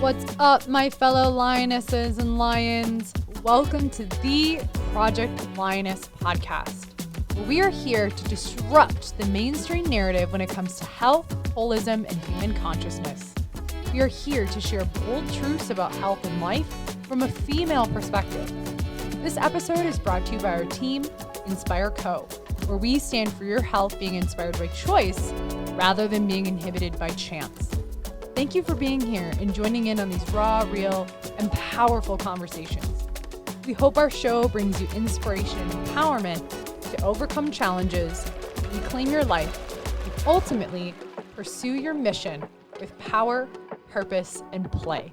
What's up, my fellow lionesses and lions? Welcome to the Project Lioness podcast, where we are here to disrupt the mainstream narrative when it comes to health, holism, and human consciousness. We are here to share bold truths about health and life from a female perspective. This episode is brought to you by our team, Inspire Co., where we stand for your health being inspired by choice rather than being inhibited by chance. Thank you for being here and joining in on these raw, real, and powerful conversations. We hope our show brings you inspiration and empowerment to overcome challenges, reclaim your life, and ultimately pursue your mission with power, purpose, and play.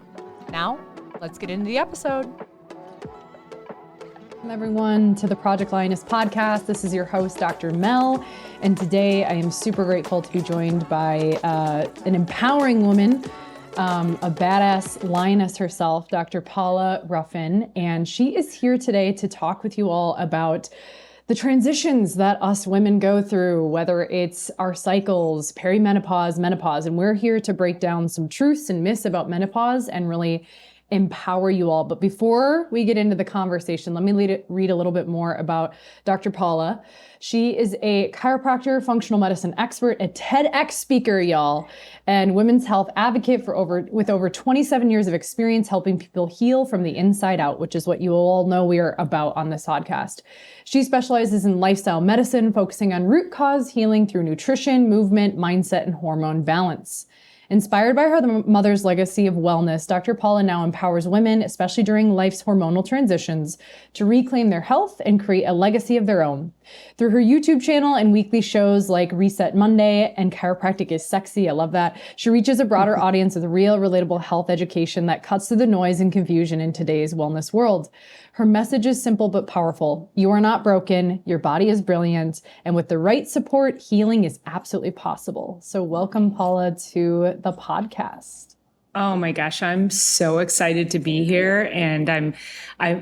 Now, let's get into the episode. Welcome everyone to the Project Lioness podcast. This is your host, Dr. Mel, and today I am super grateful to be joined by an empowering woman, a badass lioness herself, Dr. Paula Ruffin, and she is here today to talk with you all about the transitions that us women go through, whether it's our cycles, perimenopause, menopause, and we're here to break down some truths and myths about menopause and really empower you all. But before we get into the conversation, let me read a little bit more about Dr. Paula. She is a chiropractor, functional medicine expert, a TEDx speaker, y'all, and women's health advocate with over 27 years of experience helping people heal from the inside out, which is what you all know we are about on this podcast. She specializes in lifestyle medicine, focusing on root cause healing through nutrition, movement, mindset, and hormone balance. Inspired by her mother's legacy of wellness, Dr. Paula now empowers women, especially during life's hormonal transitions, to reclaim their health and create a legacy of their own. Through her YouTube channel and weekly shows like Reset Monday and Chiropractic is Sexy, I love that, she reaches a broader audience with real, relatable health education that cuts through the noise and confusion in today's wellness world. Her message is simple but powerful. You are not broken, your body is brilliant, and with the right support, healing is absolutely possible. So welcome, Paula, to the podcast. Oh my gosh, I'm so excited to be here. And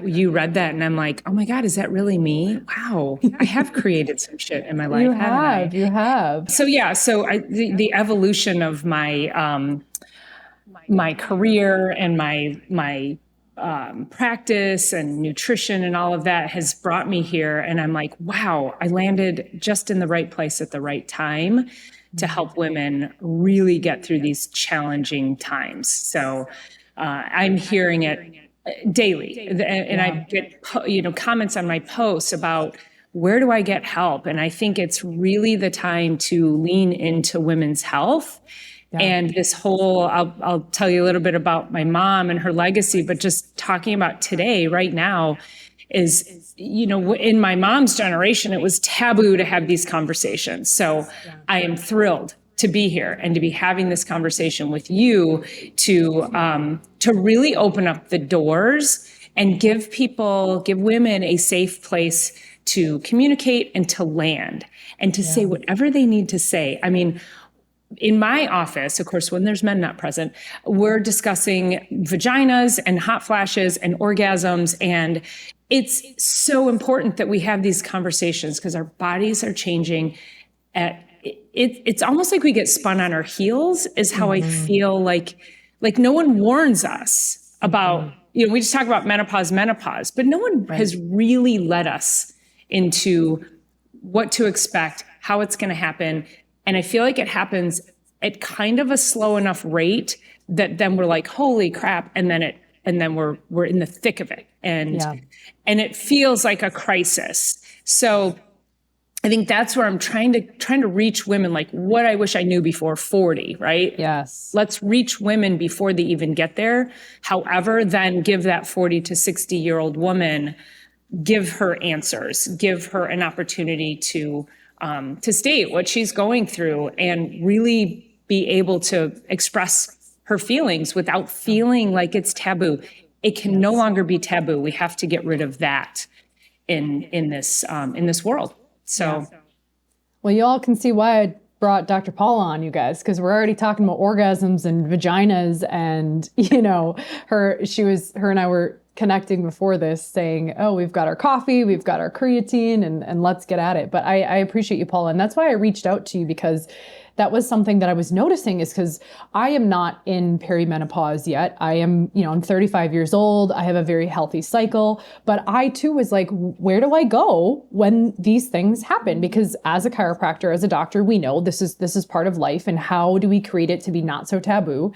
you read that and I'm like, oh my God, is that really me? Wow. I have created some shit in my life. You have. So the evolution of my, my career and my practice and nutrition and all of that has brought me here. And I'm like, wow, I landed just in the right place at the right time to help women really get through these challenging times. So I'm hearing it daily, and I get comments on my posts about where do I get help? And I think it's really the time to lean into women's health. Yeah. And this whole, I'll tell you a little bit about my mom and her legacy, but just talking about today, right now, is, in my mom's generation, it was taboo to have these conversations. So I am thrilled to be here and to be having this conversation with you to really open up the doors and give women a safe place to communicate and to land and to say whatever they need to say. I mean, in my office, of course, when there's men not present, we're discussing vaginas and hot flashes and orgasms. And it's so important that we have these conversations because our bodies are changing. It's almost like we get spun on our heels is how I feel like no one warns us about, we just talk about menopause, but no one has really led us into what to expect, how it's going to happen. And I feel like it happens at kind of a slow enough rate that then we're like, holy crap. And then we're in the thick of it. And it feels like a crisis. So I think that's where I'm trying to reach women, like what I wish I knew before 40, right? Yes. Let's reach women before they even get there. However, then give that 40 to 60-year-old woman, give her answers, give her an opportunity to state what she's going through and really be able to express her feelings without feeling like it's taboo. It can no longer be taboo. We have to get rid of that in this world. So, well, you all can see why I brought Dr. Paula on, you guys, because we're already talking about orgasms and vaginas, and her and I were connecting before this saying, oh, we've got our coffee, we've got our creatine, and let's get at it. But I appreciate you, Paula. And that's why I reached out to you, because that was something that I was noticing, is because I am not in perimenopause yet. I am, I'm 35 years old. I have a very healthy cycle, but I too was like, where do I go when these things happen? Because as a chiropractor, as a doctor, we know this is part of life, and how do we create it to be not so taboo?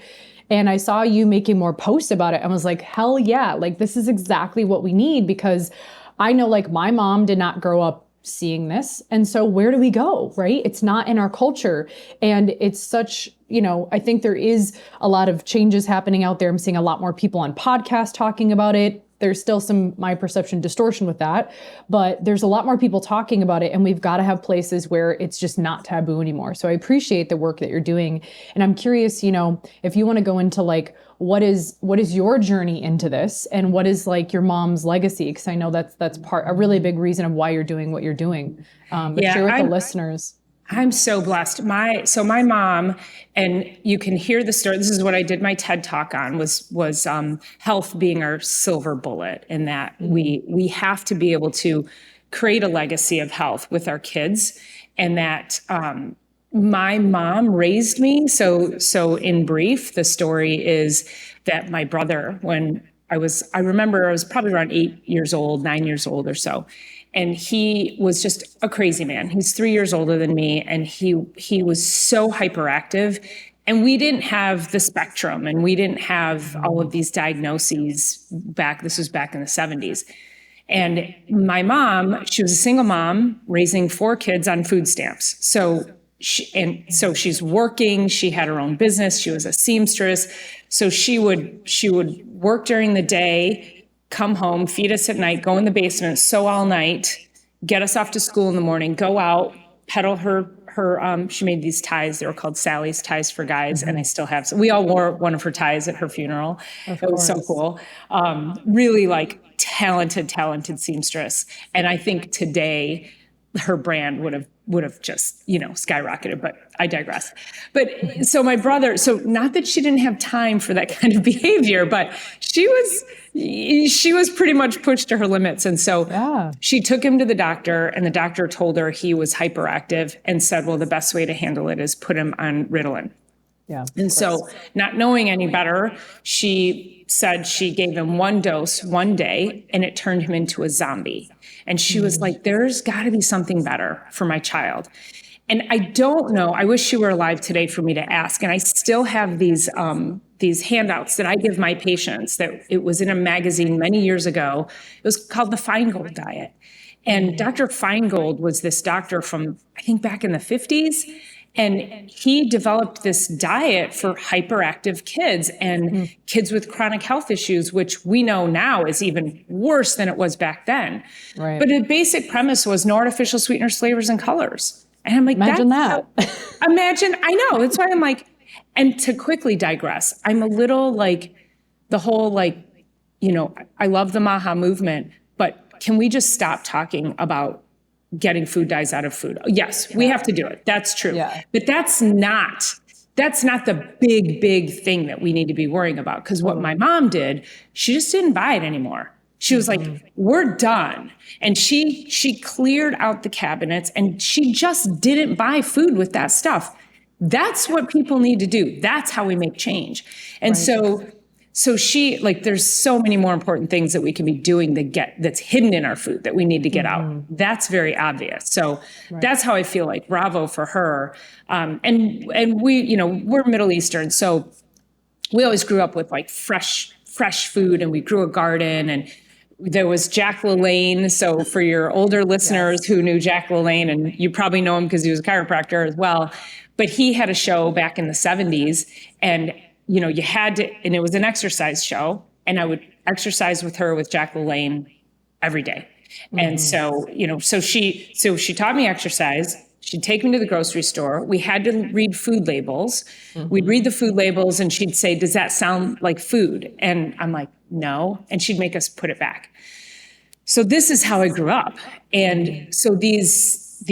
And I saw you making more posts about it and was like, hell yeah, like this is exactly what we need, because I know like my mom did not grow up seeing this. And so where do we go, right? It's not in our culture. And it's such, I think there is a lot of changes happening out there. I'm seeing a lot more people on podcasts talking about it. There's still some, my perception, distortion with that, but there's a lot more people talking about it, and we've got to have places where it's just not taboo anymore. So I appreciate the work that you're doing. And I'm curious, if you want to go into like, what is your journey into this, and what is like your mom's legacy? Because I know that's a really big reason of why you're doing what you're doing. But share with the listeners. I'm so blessed. My mom, and you can hear the story. This is what I did my TED talk on, was health being our silver bullet, and that we have to be able to create a legacy of health with our kids, and that my mom raised me. So in brief, the story is that my brother, I remember I was probably around 9 years old or so. And he was just a crazy man. He's 3 years older than me. And he was so hyperactive. And we didn't have the spectrum, and we didn't have all of these diagnoses this was back in the 70s. And my mom, she was a single mom raising 4 kids on food stamps. So she's working, she had her own business, she was a seamstress. So she would work during the day, come home, feed us at night, go in the basement, sew all night, get us off to school in the morning, go out, pedal her, she made these ties. They were called Sally's ties for guys. And I still have, so we all wore one of her ties at her funeral. It was so cool. Really like talented seamstress. And I think today her brand would have just, skyrocketed, but I digress. But so my brother, so not that she didn't have time for that kind of behavior, but she was pretty much pushed to her limits. And so she took him to the doctor, and the doctor told her he was hyperactive and said, well, the best way to handle it is put him on Ritalin. Yeah. And so not knowing any better, she said she gave him one dose one day, and it turned him into a zombie. And she was like, there's got to be something better for my child. And I don't know, I wish she were alive today for me to ask. And I still have these handouts that I give my patients, that it was in a magazine many years ago. It was called the Feingold Diet. And Dr. Feingold was this doctor from, I think, back in the 50s. And he developed this diet for hyperactive kids and kids with chronic health issues, which we know now is even worse than it was back then. Right. But the basic premise was no artificial sweeteners, flavors, and colors. And I'm like, imagine that. I know. That's why I'm like, and to quickly digress, I'm a little like the whole, like, I love the MAHA movement, but can we just stop talking about getting food dyes out of food? Yes, we have to do it. That's true. Yeah. But that's not the big thing that we need to be worrying about. Because what my mom did, she just didn't buy it anymore. She was like, we're done. And she cleared out the cabinets, and she just didn't buy food with that stuff. That's what people need to do. That's how we make change. And so she, like, there's so many more important things that we can be doing that's hidden in our food that we need to get out. That's very obvious. So that's how I feel like bravo for her. And we, we're Middle Eastern. So we always grew up with like fresh food, and we grew a garden, and there was Jack LaLanne. So for your older listeners who knew Jack LaLanne, and you probably know him because he was a chiropractor as well, but he had a show back in the 70s, and you had to, and it was an exercise show, and I would exercise with Jack LaLanne every day. And so, so she taught me exercise. She'd take me to the grocery store. We had to read food labels. We'd read the food labels, and she'd say, does that sound like food? And I'm like, no. And she'd make us put it back. So this is how I grew up. And so these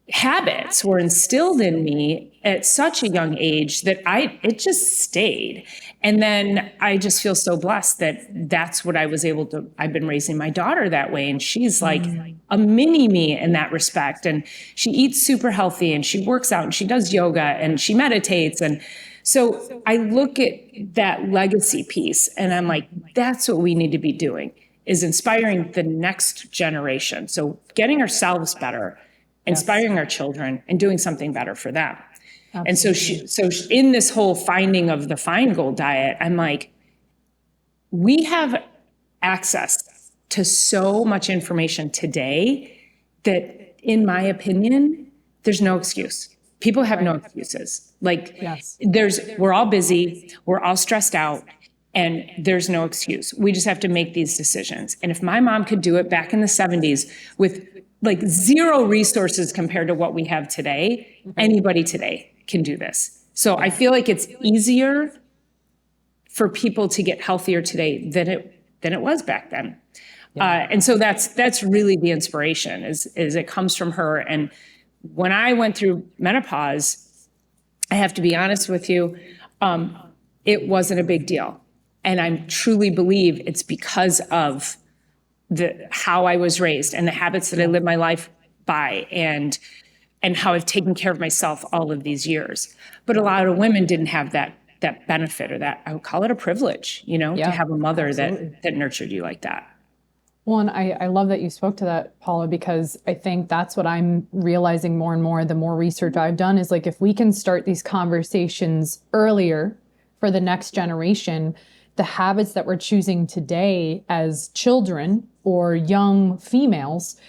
habits were instilled in me at such a young age that it just stayed. And then I just feel so blessed that that's what I was able to, I've been raising my daughter that way. And she's like a mini me in that respect. And she eats super healthy and she works out and she does yoga and she meditates. And so I look at that legacy piece and I'm like, that's what we need to be doing, is inspiring the next generation. So getting ourselves better, inspiring our children, and doing something better for them. Absolutely. And so in this whole finding of the Feingold diet, I'm like, we have access to so much information today that, in my opinion, there's no excuse. People have no excuses. Like, we're all busy, we're all stressed out, and there's no excuse. We just have to make these decisions. And if my mom could do it back in the 70s with like zero resources compared to what we have today, anybody today can do this. So I feel like it's easier for people to get healthier today than it was back then. And so that's really the inspiration, is it comes from her. And when I went through menopause, I have to be honest with you, it wasn't a big deal. And I truly believe it's because of how I was raised and the habits that I live my life by, and how I've taken care of myself all of these years. But a lot of women didn't have that benefit, or that, I would call it a privilege, to have a mother that nurtured you like that. Well, and I love that you spoke to that, Paula, because I think that's what I'm realizing more and more, the more research I've done, is like, if we can start these conversations earlier for the next generation, the habits that we're choosing today as children or young females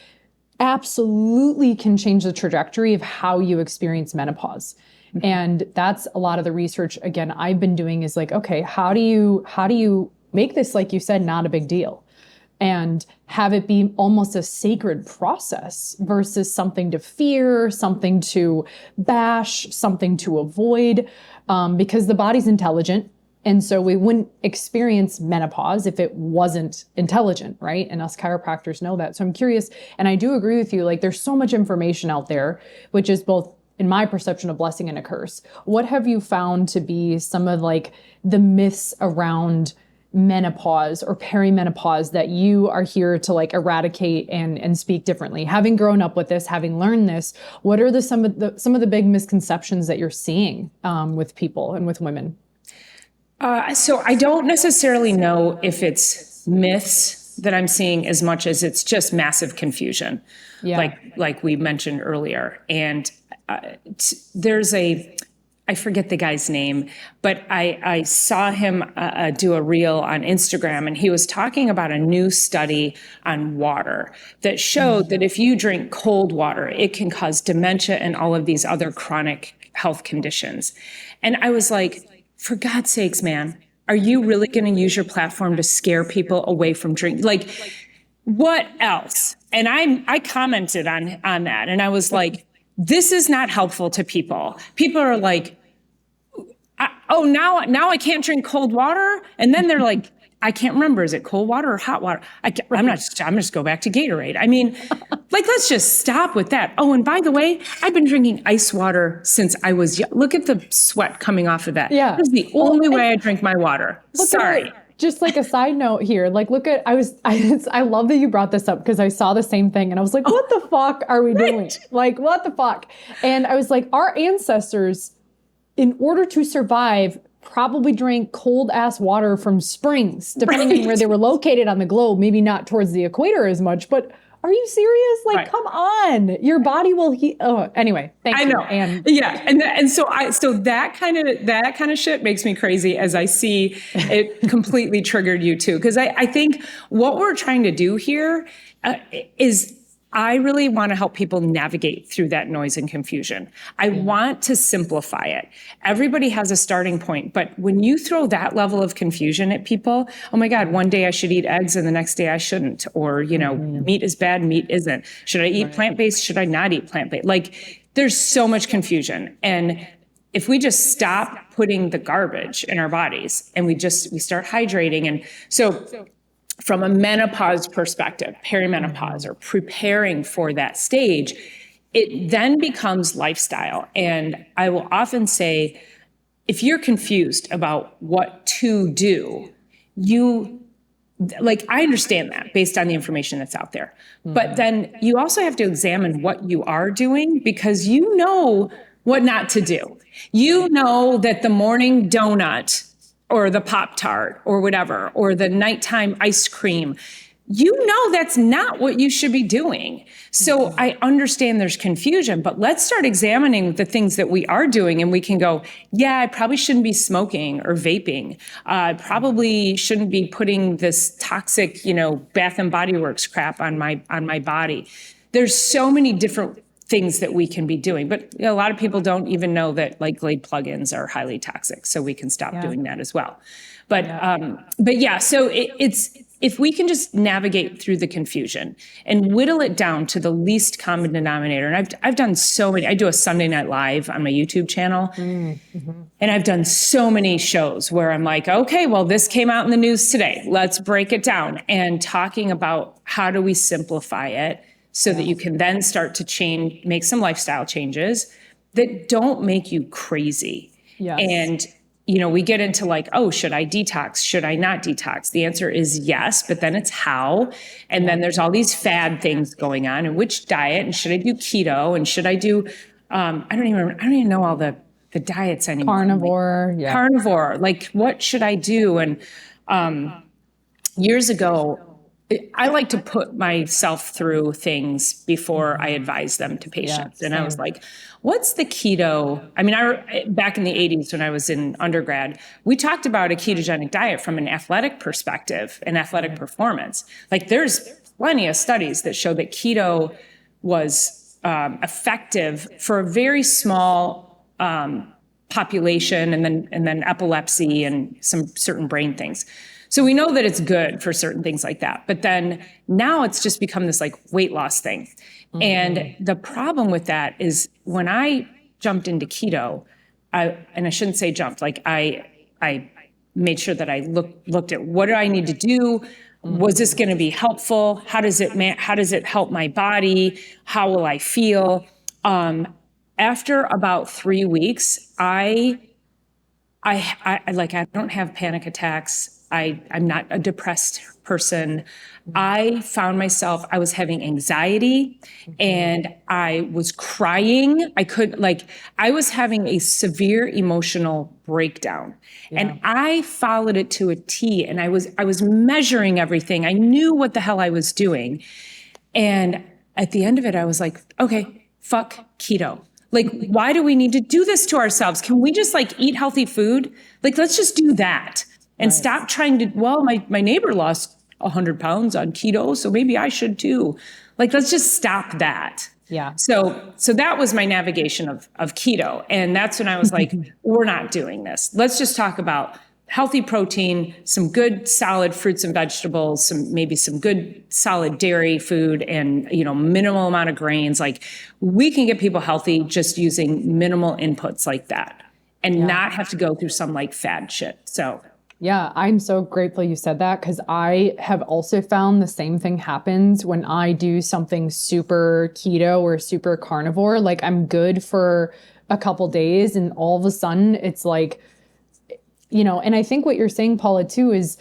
absolutely can change the trajectory of how you experience menopause. Mm-hmm. And that's a lot of the research, again, I've been doing, is like, okay, how do you make this, like you said, not a big deal, and have it be almost a sacred process versus something to fear, something to bash, something to avoid, because the body's intelligent. And so we wouldn't experience menopause if it wasn't intelligent, right? And us chiropractors know that. So I'm curious, and I do agree with you, like, there's so much information out there, which is both, in my perception, a blessing and a curse. What have you found to be some of like the myths around menopause or perimenopause that you are here to like eradicate and speak differently? Having grown up with this, having learned this, what are some of the big misconceptions that you're seeing with people and with women? So I don't necessarily know if it's myths that I'm seeing as much as it's just massive confusion, like we mentioned earlier. And there's I forget the guy's name, but I saw him do a reel on Instagram, and he was talking about a new study on water that showed that if you drink cold water, it can cause dementia and all of these other chronic health conditions. And I was like, for God's sakes, man, are you really going to use your platform to scare people away from drinking? Like, what else? And I commented on that, and I was like, this is not helpful to people. People are like, now I can't drink cold water. And then they're like, I can't remember, is it cold water or hot water? I'm just go back to Gatorade. I mean, like, let's just stop with that. Oh, and by the way, I've been drinking ice water since I was young. Look at the sweat coming off of that. Yeah. This is the only way I drink my water. Sorry. Just like a side note here, like, I love that you brought this up, because I saw the same thing and I was like, what the fuck are we doing? Like, what the fuck? And I was like, our ancestors, in order to survive, probably drank cold ass water from springs, depending on where they were located on the globe, maybe not towards the equator as much, but are you serious? Like, come on, your body will heal. Oh, anyway, thank you. I know. And so that kind of shit makes me crazy, as I see it completely triggered you too. Cause I think what we're trying to do here is, I really want to help people navigate through that noise and confusion. I want to simplify it. Everybody has a starting point, but when you throw that level of confusion at people, oh my God, one day I should eat eggs and the next day I shouldn't, or, meat is bad, meat isn't. Should I eat plant-based? Should I not eat plant-based? Like, there's so much confusion. And if we just stop putting the garbage in our bodies and we start hydrating. And so from a menopause perspective, perimenopause, or preparing for that stage, it then becomes lifestyle. And I will often say, if you're confused about what to do, I understand that based on the information that's out there. But then you also have to examine what you are doing, because you know what not to do. You know that the morning donut or the Pop-Tart or whatever, or the nighttime ice cream, you know that's not what you should be doing. So I understand there's confusion, but let's start examining the things that we are doing, and we can go, yeah, I probably shouldn't be smoking or vaping. I probably shouldn't be putting this toxic, Bath and Body Works crap on my body. There's so many different things that we can be doing, but a lot of people don't even know that Glade plugins are highly toxic. So we can stop doing that as well. But so it's if we can just navigate through the confusion and whittle it down to the least common denominator. And I've done so many. I do a Sunday Night Live on my YouTube channel, and I've done so many shows where I'm like, okay, well, this came out in the news today. Let's break it down, and talking about how do we simplify it so that you can then start to make some lifestyle changes that don't make you crazy. Yes. And we get into should I detox? Should I not detox? The answer is yes, but then it's how. And then there's all these fad things going on, and which diet, and should I do keto? And should I do, I don't even know all the diets anymore. Carnivore. Carnivore, what should I do? And years ago, I like to put myself through things before I advise them to patients. And I was like, what's the keto? I mean, back in the 80s when I was in undergrad, we talked about a ketogenic diet from an athletic perspective and athletic performance. There's plenty of studies that show that keto was effective for a very small population, and then epilepsy and some certain brain things. So we know that it's good for certain things like that. But then now it's just become this weight loss thing. And the problem with that is when I jumped into keto, and I shouldn't say jumped, I made sure that I looked at what do I need to do? Was this going to be helpful? How does it help my body? How will I feel? After about 3 weeks, I don't have panic attacks. I'm not a depressed person. I found myself, I was having anxiety and I was crying. I was having a severe emotional breakdown, and I followed it to a T, and I was measuring everything. I knew what the hell I was doing. And at the end of it, I was like, okay, fuck keto. Why do we need to do this to ourselves? Can we just eat healthy food? Let's just do that. And stop trying to, my neighbor lost 100 pounds on keto, so maybe I should too. Let's just stop that. Yeah. So that was my navigation of keto. And that's when I was like, we're not doing this. Let's just talk about healthy protein, some good solid fruits and vegetables, maybe some good solid dairy food, and minimal amount of grains. We can get people healthy just using minimal inputs like that, and not have to go through some fad shit. So yeah, I'm so grateful you said that, because I have also found the same thing happens when I do something super keto or super carnivore. I'm good for a couple days, and all of a sudden it's and I think what you're saying, Paula, too, is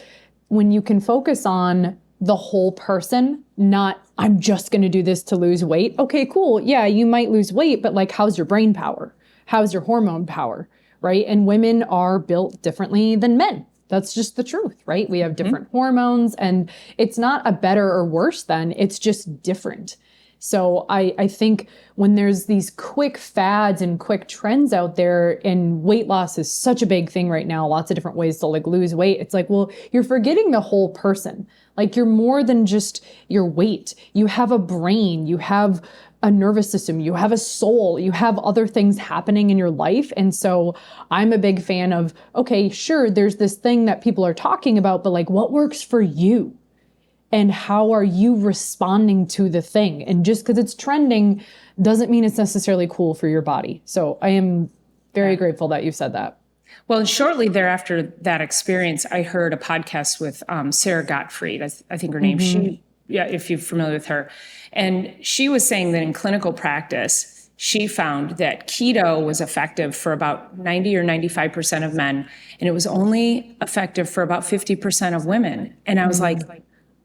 when you can focus on the whole person, not I'm just going to do this to lose weight. Okay, cool. Yeah, you might lose weight, but how's your brain power? How's your hormone power? Right? And women are built differently than men. That's just the truth, right? We have different hormones, and it's not a better or worse than, it's just different. So I think when there's these quick fads and quick trends out there, and weight loss is such a big thing right now, lots of different ways to lose weight. It's well, you're forgetting the whole person. You're more than just your weight. You have a brain, you have a nervous system, you have a soul, you have other things happening in your life. And so I'm a big fan of, okay, sure, there's this thing that people are talking about, but what works for you? And how are you responding to the thing? And just because it's trending doesn't mean it's necessarily cool for your body. So I am very grateful that you said that. Well, shortly thereafter that experience, I heard a podcast with Sarah Gottfried, I think her name. if you're familiar with her. And she was saying that in clinical practice, she found that keto was effective for about 90 or 95% of men, and it was only effective for about 50% of women. And I was like,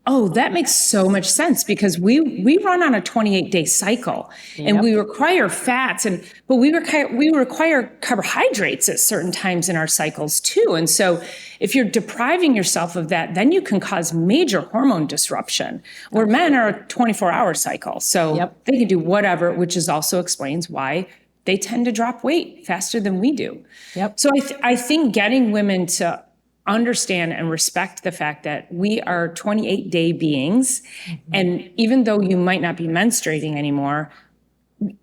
oh, that makes so much sense, because we run on a 28-day cycle, and we require fats, but we require carbohydrates at certain times in our cycles too. And so if you're depriving yourself of that, then you can cause major hormone disruption, where men are a 24-hour cycle. So they can do whatever, which is also explains why they tend to drop weight faster than we do. So I think getting women to understand and respect the fact that we are 28-day beings. And even though you might not be menstruating anymore,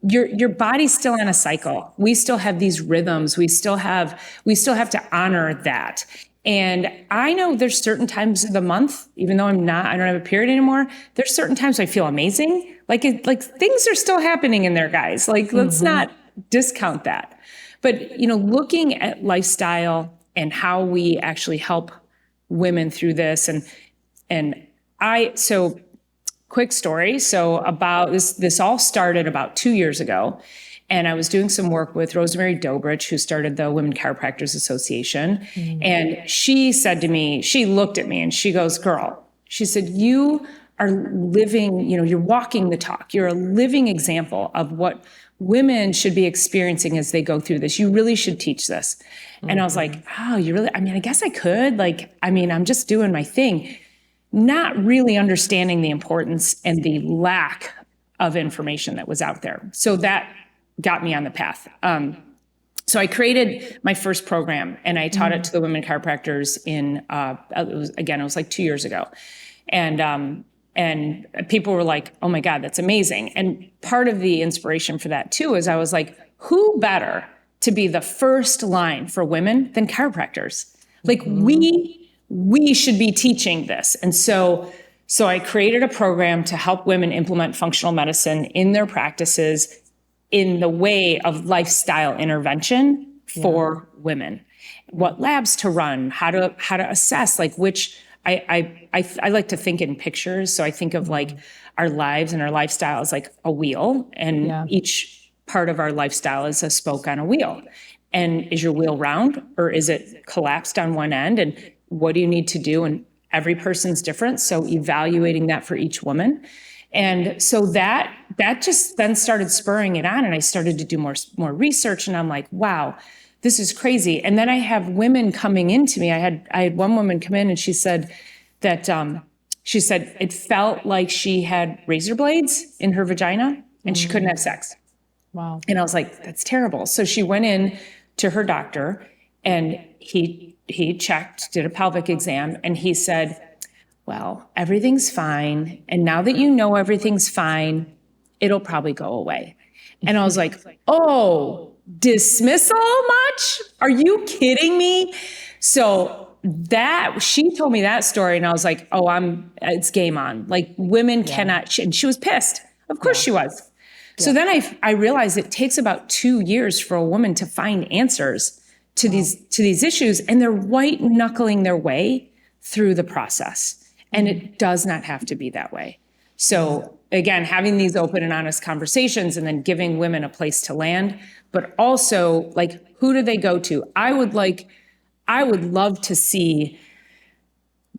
your body's still on a cycle. We still have these rhythms. We still have to honor that. And I know there's certain times of the month, even though I don't have a period anymore, there's certain times I feel amazing. Like things are still happening in there, guys. Like, let's not discount that. But, looking at lifestyle and how we actually help women through this. So quick story. So about this all started about 2 years ago. And I was doing some work with Rosemary Dobrich, who started the Women Chiropractors Association. And she said to me, she looked at me and she goes, girl, she said, you are living, you're walking the talk. You're a living example of what women should be experiencing as they go through this. You really should teach this. And I was like, oh, I guess I could. I'm just doing my thing, not really understanding the importance and the lack of information that was out there. So that got me on the path. So I created my first program, and I taught it to the women chiropractors it was like 2 years ago. And people were like, oh my God, that's amazing. And part of the inspiration for that too is I was like, who better to be the first line for women than chiropractors? Like we should be teaching this. And so I created a program to help women implement functional medicine in their practices in the way of lifestyle intervention for women. What labs to run, how to assess, like which I like to think in pictures. So I think of like our lives and our lifestyle as like a wheel, and each part of our lifestyle is a spoke on a wheel. And is your wheel round, or is it collapsed on one end? And what do you need to do? And every person's different. So evaluating that for each woman. And so that just then started spurring it on. And I started to do more research, and I'm like, wow, this is crazy. And then I have women coming into me. I had one woman come in, and she said that, it felt like she had razor blades in her vagina and she couldn't have sex. Wow. And I was like, that's terrible. So she went in to her doctor, and he checked, did a pelvic exam, and he said, well, everything's fine. And now that you know everything's fine, it'll probably go away. And I was like, oh, dismissal much? Are you kidding me? So she told me that story, and I was like, oh, it's game on. Like, women cannot, and she was pissed. Of course she was. So then I realized it takes about 2 years for a woman to find answers to these issues, and they're white knuckling their way through the process. And it does not have to be that way. So again, having these open and honest conversations, and then giving women a place to land, but also like, who do they go to? I would love to see,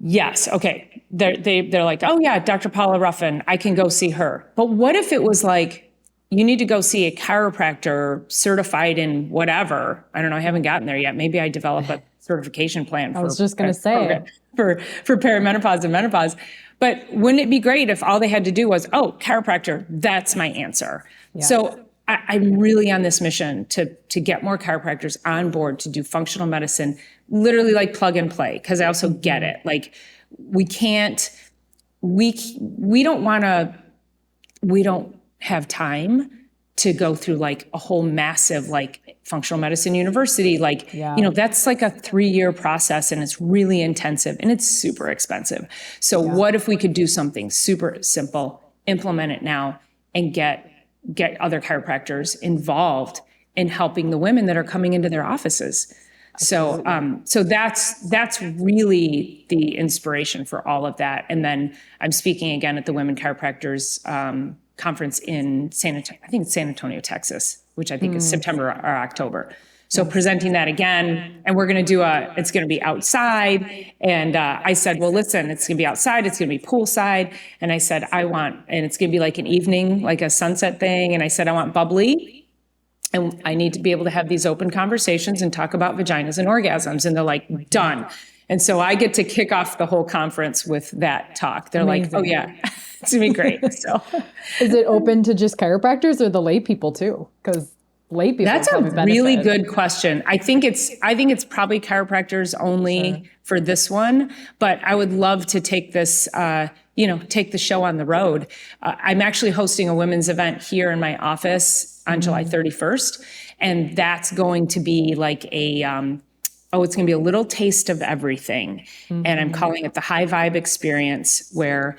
yes, okay, they're like, oh yeah, Dr. Paula Ruffin, I can go see her. But what if it was like, you need to go see a chiropractor certified in whatever? I don't know, I haven't gotten there yet. Maybe I develop a certification plan. I was just going to say for perimenopause and menopause. But wouldn't it be great if all they had to do was, oh, chiropractor, that's my answer. Yeah. So I'm really on this mission to get more chiropractors on board to do functional medicine, literally like plug and play. Because I also get it. Like, we don't have time to go through like a whole massive like functional medicine university. Like, that's like a 3-year process, and it's really intensive and it's super expensive. So what if we could do something super simple, implement it now, and get other chiropractors involved in helping the women that are coming into their offices? So, so that's really the inspiration for all of that. And then I'm speaking again at the Women Chiropractors conference in I think it's San Antonio, Texas, which I think is September or October. So presenting that again, and we're going to do it's going to be outside. And I said, well, listen, it's going to be outside. It's going to be poolside. And I said, and it's going to be like an evening, like a sunset thing. And I said, I want bubbly. And I need to be able to have these open conversations and talk about vaginas and orgasms. And they're like, done. And so I get to kick off the whole conference with that talk. They're like, oh yeah, it's going to be great. So is it open to just chiropractors or the lay people too? Because lay people. That's a really good question. I think it's probably chiropractors only for this one, but I would love to take this, take the show on the road. I'm actually hosting a women's event here in my office on July 31st. And that's going to be like it's going to be a little taste of everything. And I'm calling it the high vibe experience, where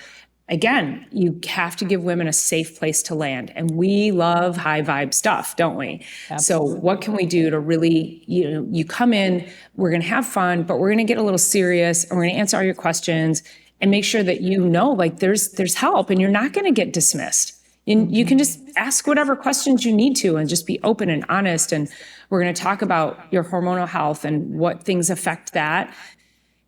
again, you have to give women a safe place to land. And we love high vibe stuff, don't we? Absolutely. So what can we do to really, you come in, we're going to have fun, but we're going to get a little serious, and we're going to answer all your questions and make sure that like there's help, and you're not going to get dismissed. And you can just ask whatever questions you need to and just be open and honest. And we're going to talk about your hormonal health and what things affect that.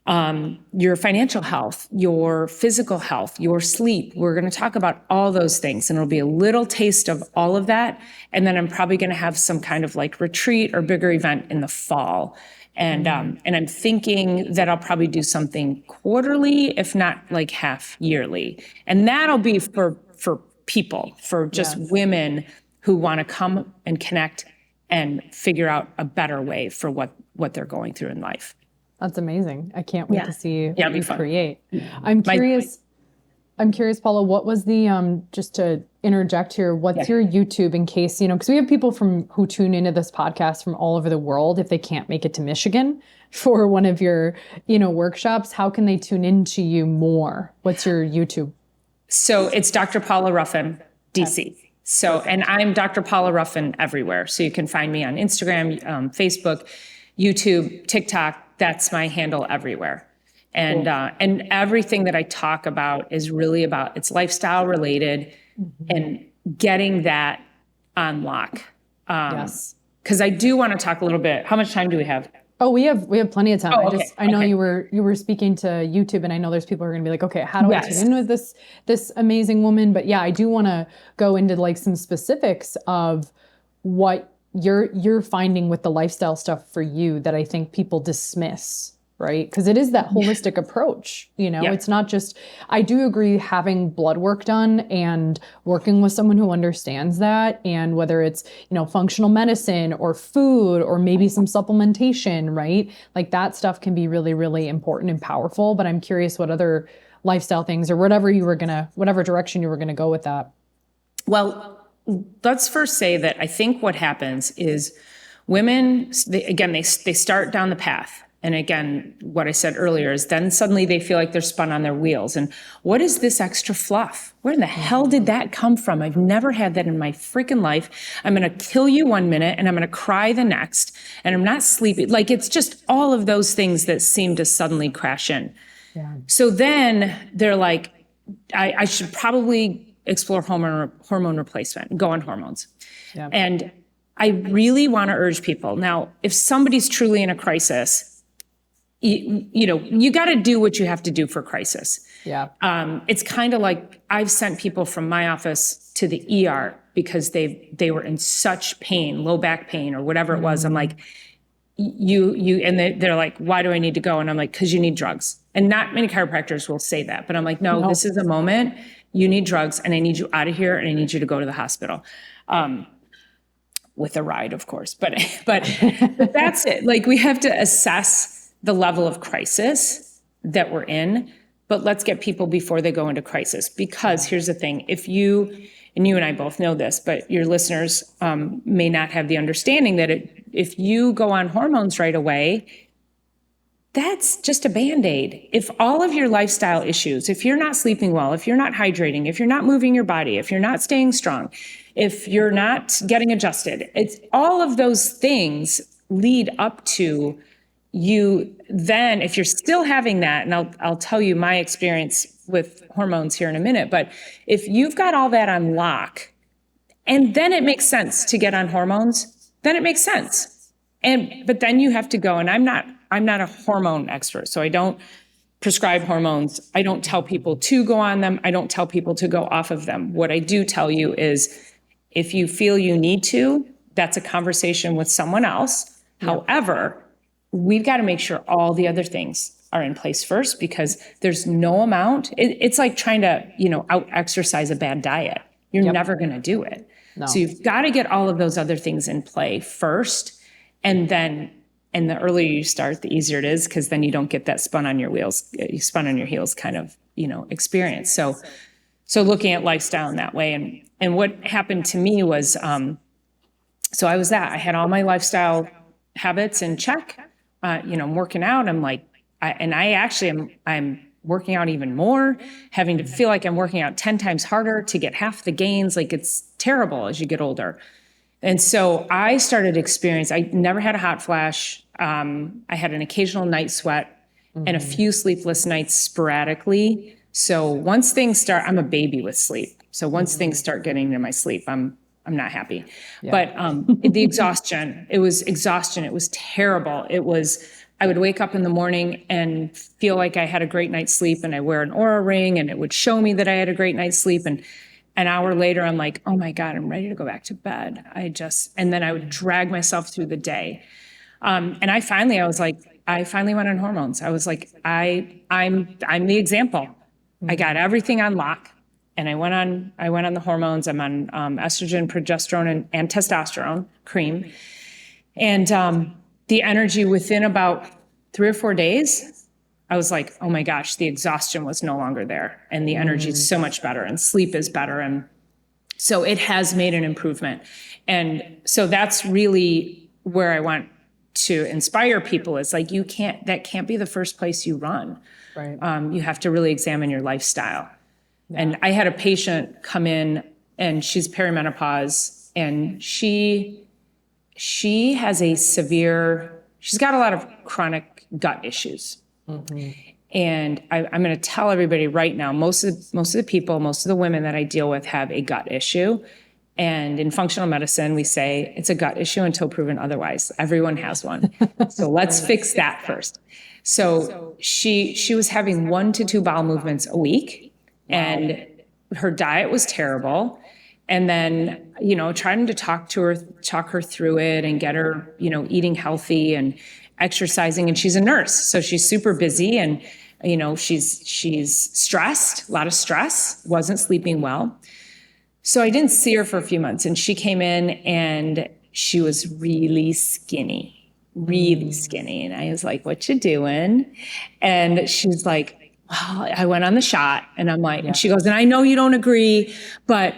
Your financial health, your physical health, your sleep. We're going to talk about all those things, and it'll be a little taste of all of that. And then I'm probably going to have some kind of like retreat or bigger event in the fall. And I'm thinking that I'll probably do something quarterly, if not like half yearly. And that'll be for people, for just women who want to come and connect and figure out a better way for what they're going through in life. That's amazing. I can't wait to see what you create. I'm curious, Paula, what was the, just to interject here, what's your YouTube, in case, because we have people who tune into this podcast from all over the world. If they can't make it to Michigan for one of your, workshops, how can they tune into you more? What's your YouTube? So it's Dr. Paula Ruffin, DC. So, and I'm Dr. Paula Ruffin everywhere. So you can find me on Instagram, Facebook, YouTube, TikTok. That's my handle everywhere. And and everything that I talk about is really about, it's lifestyle related and getting that on lock. Because I do want to talk a little bit. How much time do we have? Oh, we have plenty of time. I know you were speaking to YouTube, and I know there's people who are going to be like, okay, how do I tune in with this amazing woman? But yeah, I do want to go into like some specifics of what you're finding with the lifestyle stuff for you that I think people dismiss, right? Because it is that holistic approach, it's not just, I do agree having blood work done and working with someone who understands that, and whether it's, functional medicine or food or maybe some supplementation, right? Like that stuff can be really, really important and powerful. But I'm curious what other lifestyle things or whatever direction you were going to go with that. Well, let's first say that I think what happens is women, they start down the path. And again, what I said earlier is then suddenly they feel like they're spun on their wheels. And what is this extra fluff? Where in the hell did that come from? I've never had that in my freaking life. I'm going to kill you one minute and I'm going to cry the next. And I'm not sleeping. Like, it's just all of those things that seem to suddenly crash in. Yeah. So then they're like, I should probably explore hormone replacement, go on hormones. Yeah. And I really want to urge people. Now, if somebody's truly in a crisis, you got to do what you have to do for crisis. Yeah. It's kind of like I've sent people from my office to the ER because they were in such pain, low back pain or whatever it was. I'm like, and they're like, why do I need to go? And I'm like, because you need drugs. And not many chiropractors will say that, but I'm like, no, this is a moment. You need drugs, and I need you out of here, and I need you to go to the hospital. With a ride, of course, but that's it. Like, we have to assess the level of crisis that we're in, but let's get people before they go into crisis. Because here's the thing, if you and I both know this, but your listeners may not have the understanding that if you go on hormones right away, that's just a Band-Aid. If all of your lifestyle issues, if you're not sleeping well, if you're not hydrating, if you're not moving your body, if you're not staying strong, if you're not getting adjusted, it's all of those things lead up to then, if you're still having that, and I'll tell you my experience with hormones here in a minute, but if you've got all that on lock, and then it makes sense to get on hormones, then it makes sense. But then you have to go, and I'm not a hormone expert, so I don't prescribe hormones. I don't tell people to go on them. I don't tell people to go off of them. What I do tell you is, if you feel you need to, that's a conversation with someone else. Yep. However, we've got to make sure all the other things are in place first, because there's no amount. It's like trying to, out exercise a bad diet. You're never going to do it. No. So you've got to get all of those other things in play first. And then, and the earlier you start, the easier it is, because then you don't get that spun on your heels kind of, experience. So looking at lifestyle in that way. And what happened to me was, so I had all my lifestyle habits in check. I'm working out. I'm like, I'm working out even more, having to feel like I'm working out 10 times harder to get half the gains. Like, it's terrible as you get older. And so I started I never had a hot flash. I had an occasional night sweat and a few sleepless nights sporadically. So once things start, I'm a baby with sleep. So once things start getting into my sleep, I'm not happy. Yeah. But the exhaustion, it was exhaustion. It was terrible. I would wake up in the morning and feel like I had a great night's sleep, and I wear an Oura ring, and it would show me that I had a great night's sleep. And an hour later, I'm like, oh my God, I'm ready to go back to bed. And then I would drag myself through the day. And I finally went on hormones. I was like, I'm the example. I got everything on lock, and I went on the hormones. I'm on estrogen, progesterone, and testosterone cream. And the energy within about 3 or 4 days, I was like, oh my gosh, the exhaustion was no longer there. And the energy is so much better, and sleep is better. And so it has made an improvement. And so that's really where I want to inspire people, is like, that can't be the first place you run. Right. You have to really examine your lifestyle. Yeah. And I had a patient come in, and she's perimenopause, and she has she's got a lot of chronic gut issues. Mm-hmm. And I'm going to tell everybody right now, most of the women that I deal with have a gut issue. And in functional medicine, we say it's a gut issue until proven otherwise. Everyone has one. So let's fix that first. So she was having 1 to 2 bowel movements a week. Wow. And her diet was terrible. And then, trying to talk her through it and get her, eating healthy and exercising. And she's a nurse, so she's super busy, and, she's stressed, a lot of stress, wasn't sleeping well. So I didn't see her for a few months, and she came in and she was really skinny. And I was like, what you doing? And she's like, well, I went on the shot. And I'm like, and she goes, and I know you don't agree, but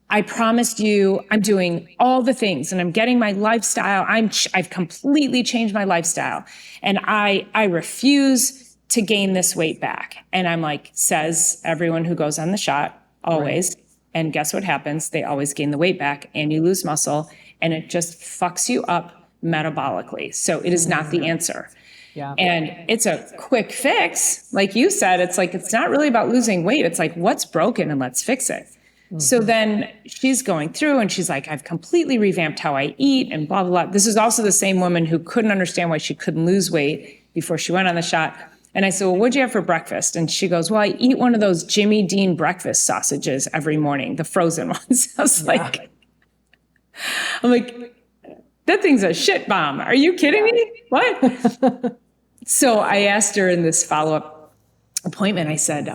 I promised you I'm doing all the things, and I'm getting my lifestyle. I've completely changed my lifestyle, and I refuse to gain this weight back. And I'm like, says everyone who goes on the shot, always. Right. And guess what happens? They always gain the weight back, and you lose muscle, and it just fucks you up metabolically. So it is not the answer. Yeah. And it's a quick fix. Like you said, it's like, it's not really about losing weight. It's like, what's broken, and let's fix it. Mm-hmm. So then she's going through, and she's like, I've completely revamped how I eat, and blah, blah, blah. This is also the same woman who couldn't understand why she couldn't lose weight before she went on the shot. And I said, well, what'd you have for breakfast? And she goes, well, I eat one of those Jimmy Dean breakfast sausages every morning, the frozen ones. I was like, that thing's a shit bomb. Are you kidding me? What? So I asked her in this follow-up appointment, I said,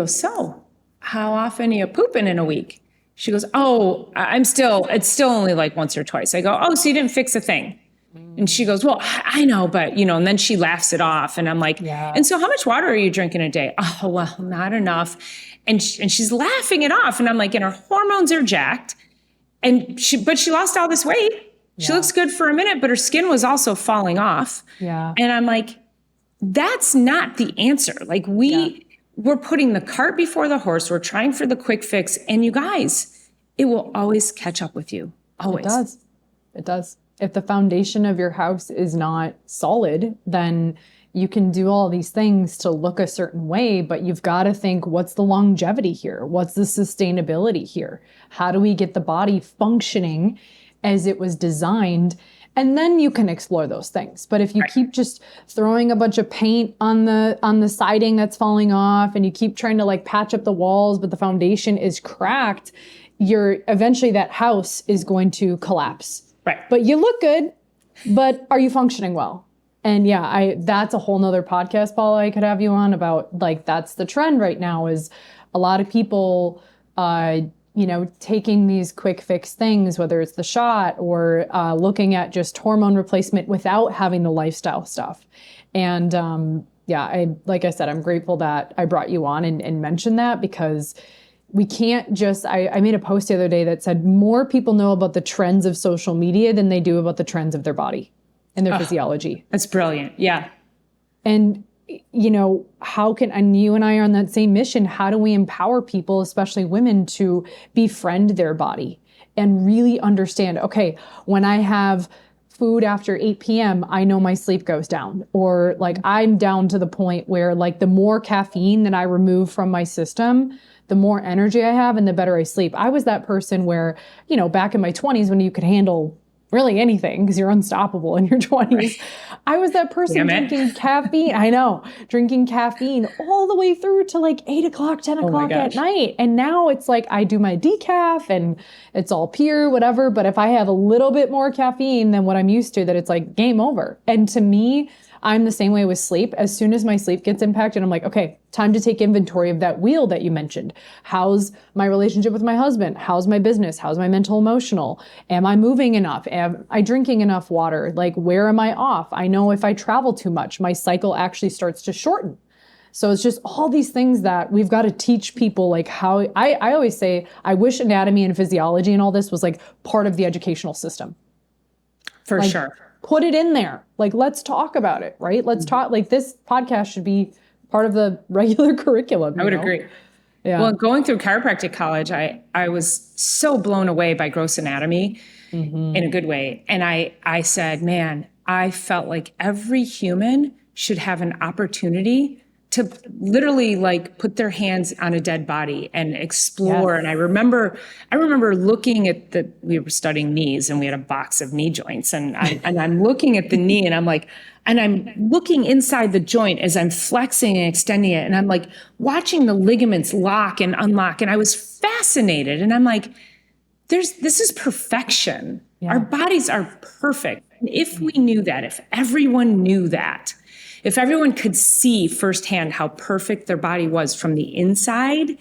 so how often are you pooping in a week? She goes, it's still only like once or twice. I go, so you didn't fix a thing. And she goes, well, I know, but, and then she laughs it off. And I'm like, and so how much water are you drinking a day? Oh, well, not enough. And she's laughing it off. And I'm like, and her hormones are jacked. But she lost all this weight. She looks good for a minute, but her skin was also falling off. Yeah. And I'm like, that's not the answer. Like we're putting the cart before the horse. We're trying for the quick fix. And you guys, it will always catch up with you. Always. It does. If the foundation of your house is not solid, then you can do all these things to look a certain way, but you've got to think, what's the longevity here? What's the sustainability here? How do we get the body functioning as it was designed? And then you can explore those things. But if you keep just throwing a bunch of paint on the siding that's falling off, and you keep trying to like patch up the walls, but the foundation is cracked, eventually that house is going to collapse. Right. But you look good, but are you functioning well? And yeah, that's a whole nother podcast, Paula, I could have you on about, like, that's the trend right now, is a lot of people, taking these quick fix things, whether it's the shot or looking at just hormone replacement without having the lifestyle stuff. And like I said, I'm grateful that I brought you on and mentioned that, because we can't just, I made a post the other day that said more people know about the trends of social media than they do about the trends of their body and their physiology. That's brilliant. Yeah. And, and you and I are on that same mission. How do we empower people, especially women, to befriend their body and really understand, okay, when I have food after 8 p.m., I know my sleep goes down, or like I'm down to the point where like the more caffeine that I remove from my system, the more energy I have and the better I sleep. I was that person where, back in my 20s, when you could handle really anything because you're unstoppable in your 20s. Right. I was that person drinking caffeine. I know, drinking caffeine all the way through to like 8 o'clock, 10 o'clock at night. And now it's like I do my decaf and it's all pure, whatever. But if I have a little bit more caffeine than what I'm used to, that it's like game over. And to me, I'm the same way with sleep. As soon as my sleep gets impacted, I'm like, okay, time to take inventory of that wheel that you mentioned. How's my relationship with my husband? How's my business? How's my mental, emotional? Am I moving enough? Am I drinking enough water? Like, where am I off? I know if I travel too much, my cycle actually starts to shorten. So it's just all these things that we've got to teach people, like how, I always say, I wish anatomy and physiology and all this was like part of the educational system. For sure. Put it in there. Like, let's talk about it, right? Let's talk, like this podcast should be part of the regular curriculum. I would agree. Yeah. Well, going through chiropractic college, I was so blown away by gross anatomy in a good way. And I said, man, I felt like every human should have an opportunity to literally like put their hands on a dead body and explore. Yes. And I remember looking at we were studying knees and we had a box of knee joints and I'm looking at the knee and I'm like, and I'm looking inside the joint as I'm flexing and extending it. And I'm like watching the ligaments lock and unlock. And I was fascinated. And I'm like, this is perfection. Yeah. Our bodies are perfect. And if we knew that, if everyone knew that, if everyone could see firsthand how perfect their body was from the inside,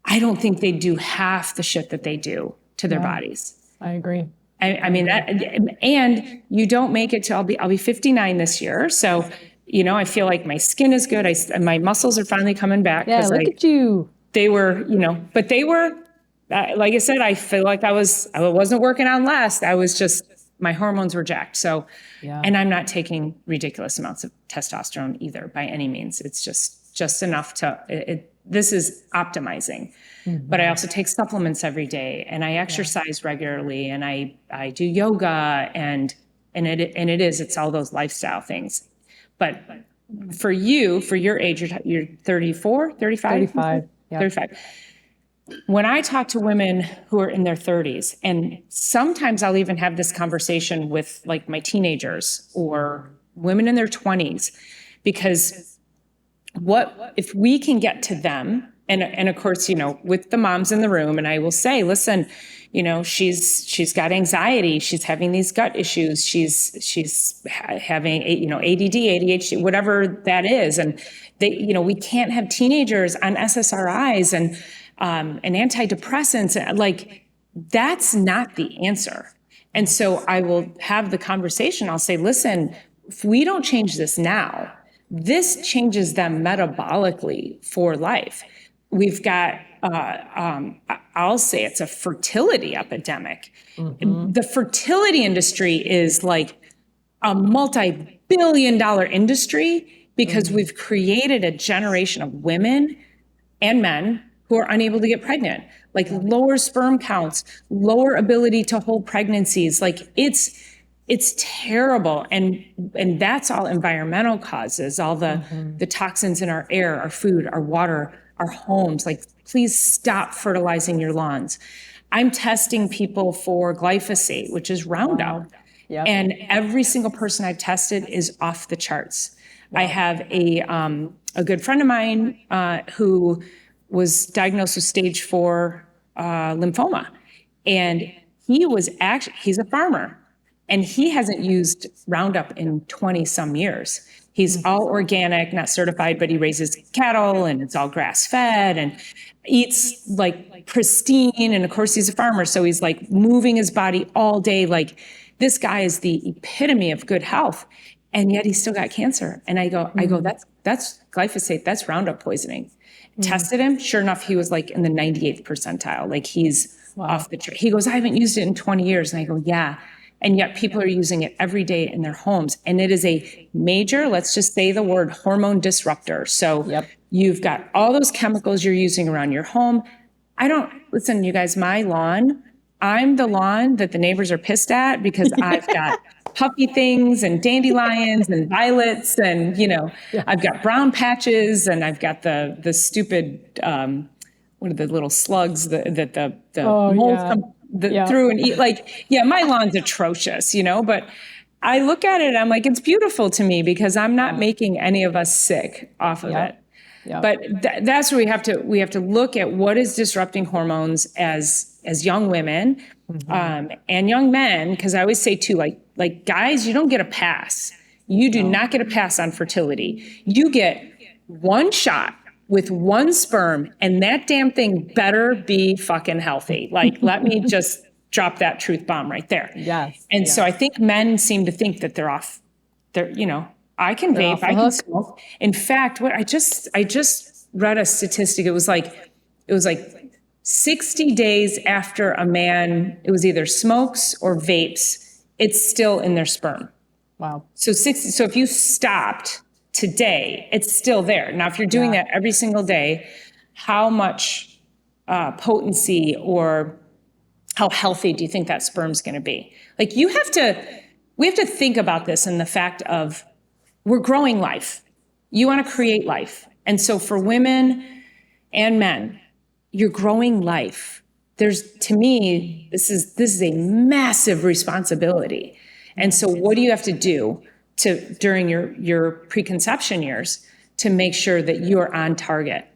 I don't think they'd do half the shit that they do to their bodies. I agree. I mean, that, and you don't make it to, I'll be 59 this year. So, I feel like my skin is good. My muscles are finally coming back. Yeah, look at you. They were, but they were, like I said, I feel like I wasn't working on less. I was just, my hormones were jacked. So, and I'm not taking ridiculous amounts of testosterone either by any means. It's just enough this is optimizing. Mm-hmm. But I also take supplements every day and I exercise regularly and I do yoga and it's all those lifestyle things. But for your age, you're 34, 35? 35. Yeah. 35. When I talk to women who are in their 30s, and sometimes I'll even have this conversation with like my teenagers or women in their 20s, because what if we can get to them, and of course, with the moms in the room, and I will say, listen, she's got anxiety, she's having these gut issues, she's having ADD, ADHD, whatever that is, and we can't have teenagers on SSRIs and antidepressants, like that's not the answer. And so I will have the conversation. I'll say, listen, if we don't change this now, this changes them metabolically for life. We've got, I'll say it's a fertility epidemic. Mm-hmm. The fertility industry is like a multi-billion-dollar industry because we've created a generation of women and men who are unable to get pregnant, like lower sperm counts, lower ability to hold pregnancies. Like it's terrible. And that's all environmental causes, all the toxins in our air, our food, our water, our homes. Like, please stop fertilizing your lawns. I'm testing people for glyphosate, which is Roundup. Wow. Yep. And every single person I've tested is off the charts. Wow. I have a good friend of mine who was diagnosed with stage 4 lymphoma. And he's a farmer. And he hasn't used Roundup in 20 some years. He's all organic, not certified, but he raises cattle and it's all grass fed and eats like pristine. And of course he's a farmer. So he's like moving his body all day. Like, this guy is the epitome of good health. And yet he's still got cancer. And I go, that's glyphosate. That's Roundup poisoning. Tested him. Sure enough, he was like in the 98th percentile. Like, he's off the chart. He goes, I haven't used it in 20 years. And I go, yeah. And yet people are using it every day in their homes. And it is a major, let's just say the word, hormone disruptor. So you've got all those chemicals you're using around your home. Listen, you guys, my lawn, I'm the lawn that the neighbors are pissed at because I've got puffy things and dandelions and violets and, I've got brown patches and I've got the stupid, what are the little slugs that the moles come through and eat. Like, my lawn's atrocious, but I look at it, I'm like, it's beautiful to me because I'm not making any of us sick off of it. Yep. But that's where we have to look at what is disrupting hormones as young women and young men. Because I always say too, like guys, you don't get a pass. You do not get a pass on fertility. You get one shot with one sperm, and that damn thing better be fucking healthy. Like, let me just drop that truth bomb right there. Yes. And so I think men seem to think that they're off. I can vape, I can smoke. In fact, what I just read a statistic. It was like 60 days after a man, it was either smokes or vapes, it's still in their sperm. Wow. So if you stopped today, it's still there. Now, if you're doing that every single day, how much potency or how healthy do you think that sperm's going to be? Like, we have to think about this in the fact of, we're growing life. You want to create life. And so for women and men, you're growing life. To me, this is a massive responsibility. And so what do you have to do during your preconception years to make sure that you are on target?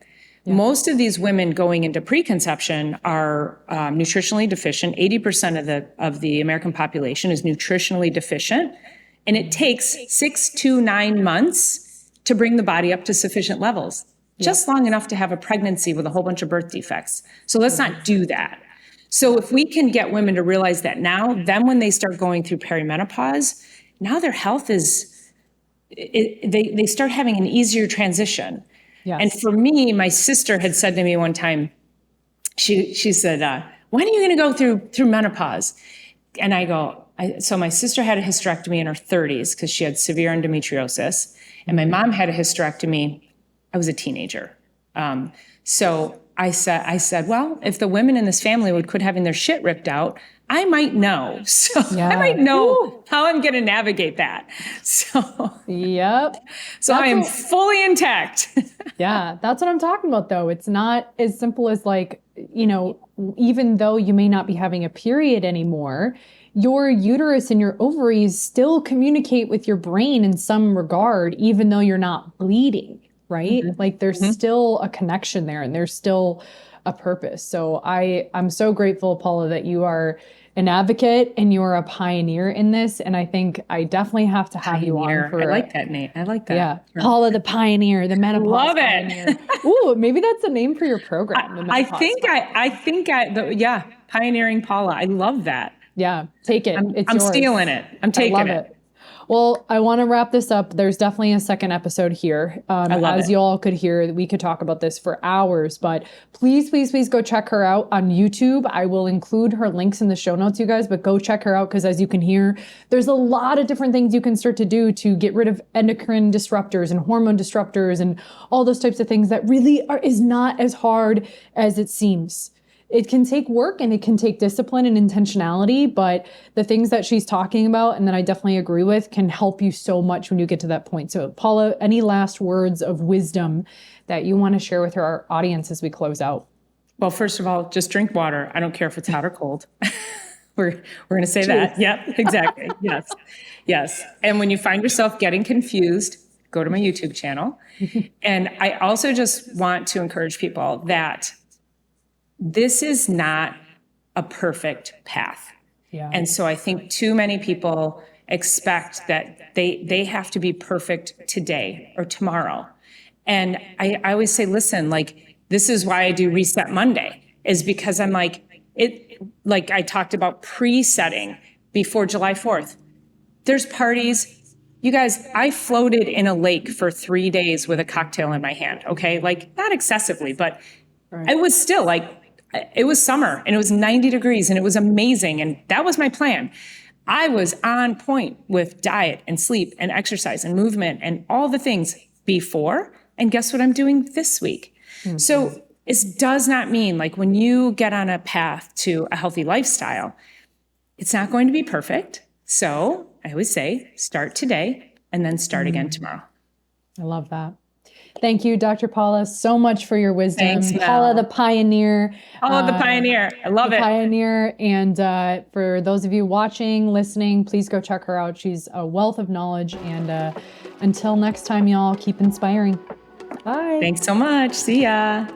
Yeah. Most of these women going into preconception are nutritionally deficient. 80% of the American population is nutritionally deficient. And it takes 6 to 9 months to bring the body up to sufficient levels, just long enough to have a pregnancy with a whole bunch of birth defects. So let's not do that. So if we can get women to realize that now, then when they start going through perimenopause, now their health they start having an easier transition. Yes. And for me, my sister had said to me one time, she said, when are you going to go through menopause? And I go, so my sister had a hysterectomy in her 30s because she had severe endometriosis. And my mom had a hysterectomy. I was a teenager. So I said, well, if the women in this family would quit having their shit ripped out, I might know. So I might know how I'm going to navigate that. So So I am fully intact. Yeah, that's what I'm talking about, though. It's not as simple as like, even though you may not be having a period anymore, your uterus and your ovaries still communicate with your brain in some regard, even though you're not bleeding, right? Mm-hmm. Like there's still a connection there and there's still a purpose. So I'm so grateful, Paula, that you are an advocate and you're a pioneer in this. And I think I definitely have to have you on for I like that name. I like that. Yeah. Paula the Pioneer, the Menopause Love Pioneer. Ooh, maybe that's the name for your program. The I think Pioneering Paula. I love that. Yeah, take it. I'm stealing it. I'm taking it. Well, I want to wrap this up. There's definitely a second episode here. I love As it. you all could hear, we could talk about this for hours, but please, please, please go check her out on YouTube. I will include her links in the show notes, you guys, but go check her out because as you can hear, there's a lot of different things you can start to do to get rid of endocrine disruptors and hormone disruptors and all those types of things that really is not as hard as it seems. It can take work and it can take discipline and intentionality, but the things that she's talking about and that I definitely agree with can help you so much when you get to that point. So Paula, any last words of wisdom that you want to share with our audience as we close out? Well, first of all, just drink water. I don't care if it's hot or cold. We're going to say that. Yep, exactly. Yes. Yes. And when you find yourself getting confused, go to my YouTube channel. And I also just want to encourage people that this is not a perfect path. Yeah. And so I think too many people expect that they have to be perfect today or tomorrow. And I always say, listen, like, this is why I do Reset Monday, is because I'm like I talked about pre-setting before July 4th. There's parties. You guys, I floated in a lake for 3 days with a cocktail in my hand. Okay. Like, not excessively, but it was still like, it was summer and it was 90 degrees and it was amazing. And that was my plan. I was on point with diet and sleep and exercise and movement and all the things before. And guess what I'm doing this week? Mm-hmm. So it does not mean, like, when you get on a path to a healthy lifestyle, it's not going to be perfect. So I always say, start today and then start again tomorrow. I love that. Thank you, Dr. Paula, so much for your wisdom. Thanks, Mel. Paula, the pioneer. Oh, the pioneer. I love it. Pioneer. And for those of you watching, listening, please go check her out. She's a wealth of knowledge. And until next time, y'all, keep inspiring. Bye. Thanks so much. See ya.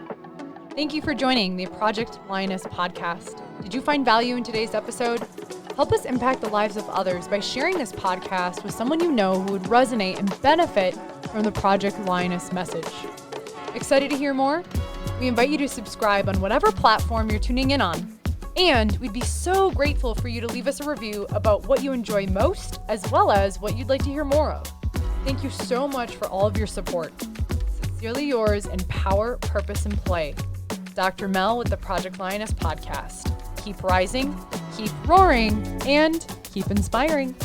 Thank you for joining the Project Lioness podcast. Did you find value in today's episode? Help us impact the lives of others by sharing this podcast with someone you know who would resonate and benefit from the Project Lioness message. Excited to hear more? We invite you to subscribe on whatever platform you're tuning in on. And we'd be so grateful for you to leave us a review about what you enjoy most, as well as what you'd like to hear more of. Thank you so much for all of your support. Sincerely yours in power, purpose, and play. Dr. Mel with the Project Lioness podcast. Keep rising, keep roaring, and keep inspiring.